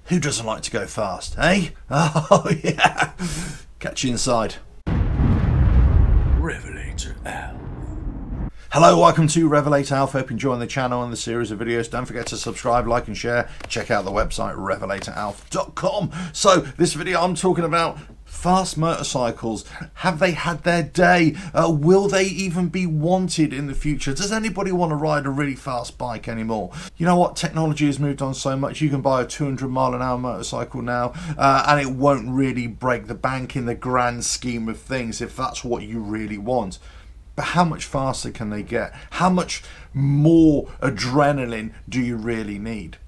Who doesn't like to go fast, eh? Oh yeah. Catch you inside. RevelatorAlf. Hello, welcome to RevelatorAlf. Hope you're enjoying the channel and the series of videos. Don't forget to subscribe, like and share. Check out the website RevelatorAlf.com. So this video I'm talking about fast motorcycles. Have they had their day? Will they even be wanted in the future? Does anybody want to ride a really fast bike anymore? You know what? Technology has moved on so much. You can buy a 200-mile-an-hour motorcycle now and it won't really break the bank in the grand scheme of things if that's what you really want. But how much faster can they get? How much more adrenaline do you really need?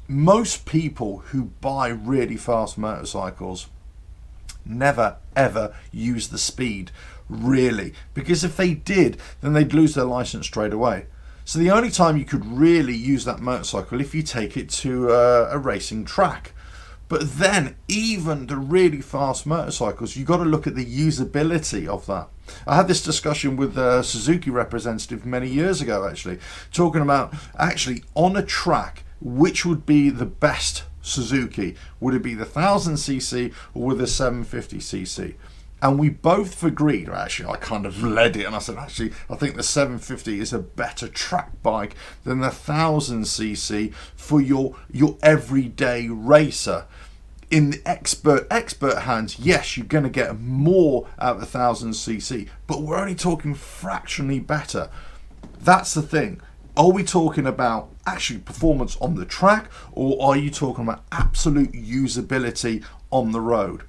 Most people who buy really fast motorcycles never ever use the speed, really, because if they did, then they'd lose their license straight away. So the only time you could really use that motorcycle if you take it to a racing track. But then even the really fast motorcycles, you've got to look at the usability of that. I had this discussion with a Suzuki representative many years ago, actually, talking about actually on a track, which would be the best Suzuki? Would it be the 1000cc or with the 750cc? And we both agreed, or actually I kind of led it and I said, actually, I think the 750 is a better track bike than the 1000cc for your everyday racer. In the expert hands, yes, you're going to get more out of the 1000cc, but we're only talking fractionally better. That's the thing. Are we talking about actually performance on the track, or are you talking about absolute usability on the road?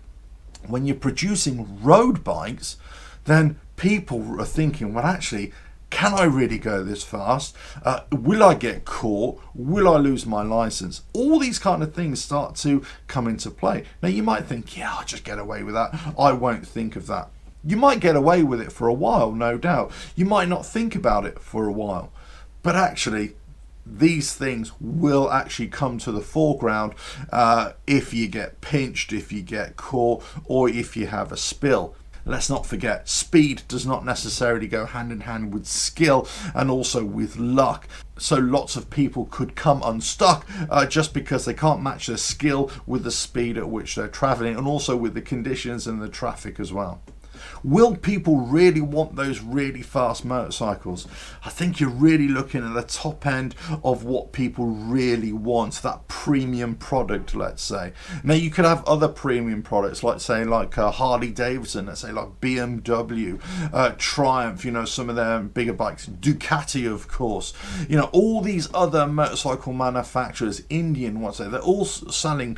When you're producing road bikes, then people are thinking, well, actually, can I really go this fast? Will I get caught? Will I lose my license? All these kind of things start to come into play. Now, you might think, yeah, I'll just get away with that. I won't think of that. You might get away with it for a while, no doubt. You might not think about it for a while. But actually, these things will actually come to the foreground if you get pinched, if you get caught, or if you have a spill. Let's not forget, speed does not necessarily go hand in hand with skill and also with luck. So lots of people could come unstuck just because they can't match their skill with the speed at which they're traveling, and also with the conditions and the traffic as well. Will people really want those really fast motorcycles? I think you're really looking at the top end of what people really want, that premium product, let's say. Now, you could have other premium products, like say like Harley Davidson, let's say like BMW, Triumph, you know, some of their bigger bikes, Ducati, of course, you know, all these other motorcycle manufacturers, Indian, what's that, they're all selling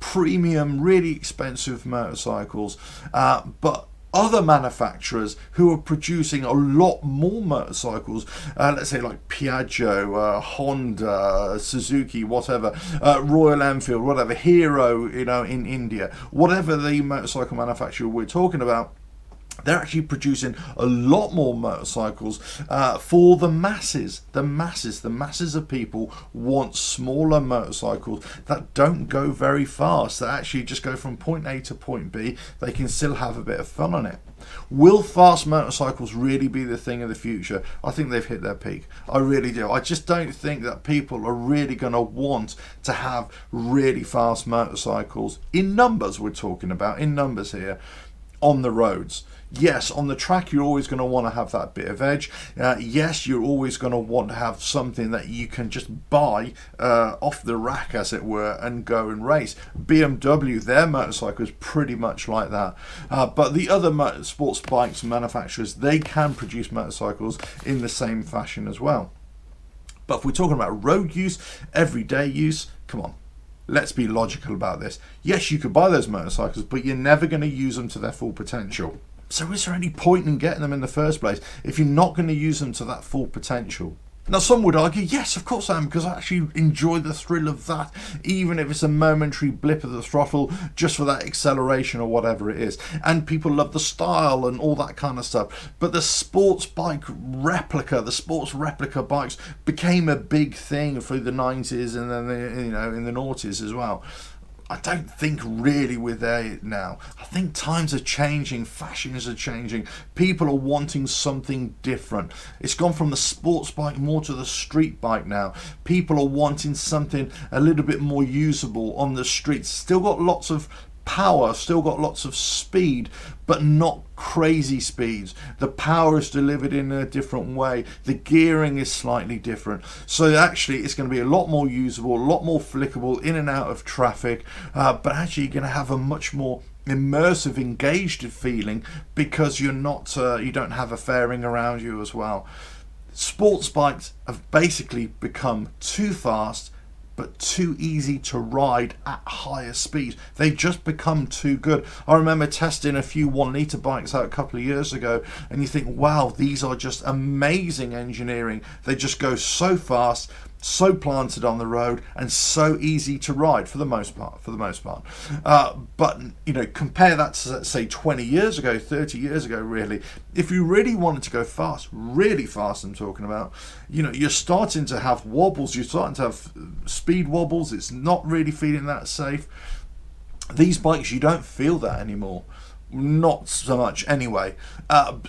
premium, really expensive motorcycles, but other manufacturers who are producing a lot more motorcycles, let's say like Piaggio, Honda, Suzuki, whatever, Royal Enfield, whatever, Hero, you know, in India, whatever the motorcycle manufacturer we're talking about, they're actually producing a lot more motorcycles for the masses. The masses of people want smaller motorcycles that don't go very fast, that actually just go from point A to point B. They can still have a bit of fun on it. Will fast motorcycles really be the thing of the future? I think they've hit their peak. I really do. I just don't think that people are really going to want to have really fast motorcycles, in numbers we're talking about, in numbers here, on the roads. Yes, on the track you're always going to want to have that bit of edge. Yes, you're always going to want to have something that you can just buy off the rack, as it were, and go and race. BMW, their motorcycle is pretty much like that. But the other sports bikes manufacturers, they can produce motorcycles in the same fashion as well. But if we're talking about road use, everyday use, come on. Let's be logical about this. Yes, you could buy those motorcycles, but you're never going to use them to their full potential. So is there any point in getting them in the first place if you're not going to use them to that full potential? Now, some would argue, yes, of course I am, because I actually enjoy the thrill of that, even if it's a momentary blip of the throttle, just for that acceleration or whatever it is. And people love the style and all that kind of stuff. But the sports bike replica, the sports replica bikes became a big thing through the 90s and then, in the noughties as well. I don't think really we're there now. I think times are changing, fashions are changing, people are wanting something different. It's gone from the sports bike more to the street bike now. People are wanting something a little bit more usable on the streets. Still got lots of power, still got lots of speed, but not crazy speeds. The power is delivered in a different way. The gearing is slightly different. So actually it's going to be a lot more usable, a lot more flickable in and out of traffic, but actually you're going to have a much more immersive, engaged feeling because you're not, you don't have a fairing around you as well. Sports bikes have basically become too fast but too easy to ride at higher speeds. They've just become too good. I remember testing a few 1 litre bikes out a couple of years ago, and you think, wow, these are just amazing engineering. They just go so fast, so planted on the road, and so easy to ride for the most part. But you know, compare that to, say, 20 years ago, 30 years ago, really. If you really wanted to go fast, really fast, I'm talking about, you know, you're starting to have wobbles, you're starting to have speed wobbles. It's not really feeling that safe. These bikes, you don't feel that anymore. Not so much anyway.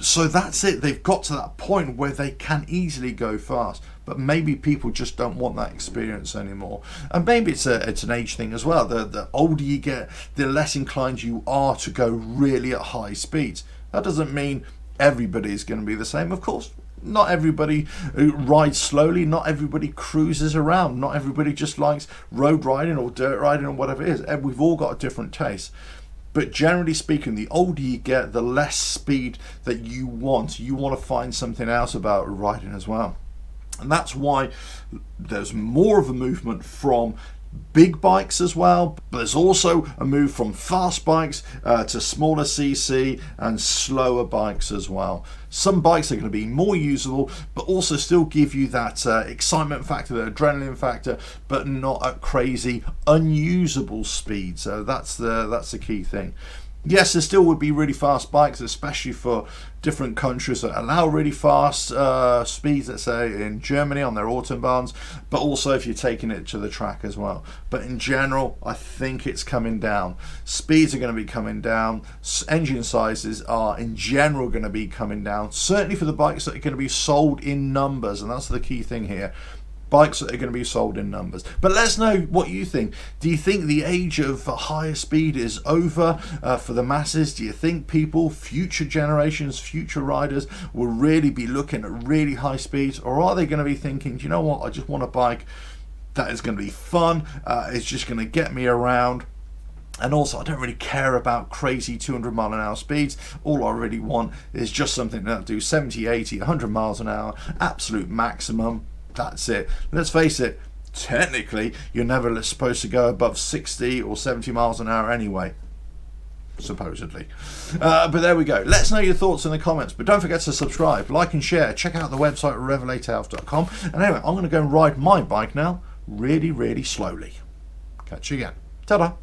So that's it. They've got to that point where they can easily go fast, but maybe people just don't want that experience anymore. And maybe it's an age thing as well. The older you get, the less inclined you are to go really at high speeds. That doesn't mean everybody is going to be the same, of course. Not everybody rides slowly, not everybody cruises around, not everybody just likes road riding or dirt riding or whatever it is. We've all got a different taste. But generally speaking, the older you get, the less speed that you want. You want to find something else about riding as well. And that's why there's more of a movement from big bikes as well. But there's also a move from fast bikes to smaller cc and slower bikes as well. Some bikes are going to be more usable, but also still give you that excitement factor, the adrenaline factor, but not at crazy, unusable speed. So that's the key thing. Yes, there still would be really fast bikes, especially for different countries that allow really fast speeds, let's say in Germany on their autobahns, but also if you're taking it to the track as well. But in general, I think it's coming down. Speeds are going to be coming down. Engine sizes are in general going to be coming down, certainly for the bikes that are going to be sold in numbers, and that's the key thing here. Bikes that are going to be sold in numbers. But let us know what you think. Do you think the age of higher speed is over for the masses? Do you think people, future generations, future riders will really be looking at really high speeds? Or are they going to be thinking, do you know what, I just want a bike that is going to be fun, it's just going to get me around, and also I don't really care about crazy 200 mile an hour speeds. All I really want is just something that'll do 70, 80, 100 miles an hour, absolute maximum. That's it. Let's face it, technically you're never supposed to go above 60 or 70 miles an hour anyway, supposedly. But there we go. Let's know your thoughts in the comments, but don't forget to subscribe, like and share. Check out the website RevelatorAlf.com. And anyway, I'm going to go and ride my bike now really slowly. Catch you again. Ta-da.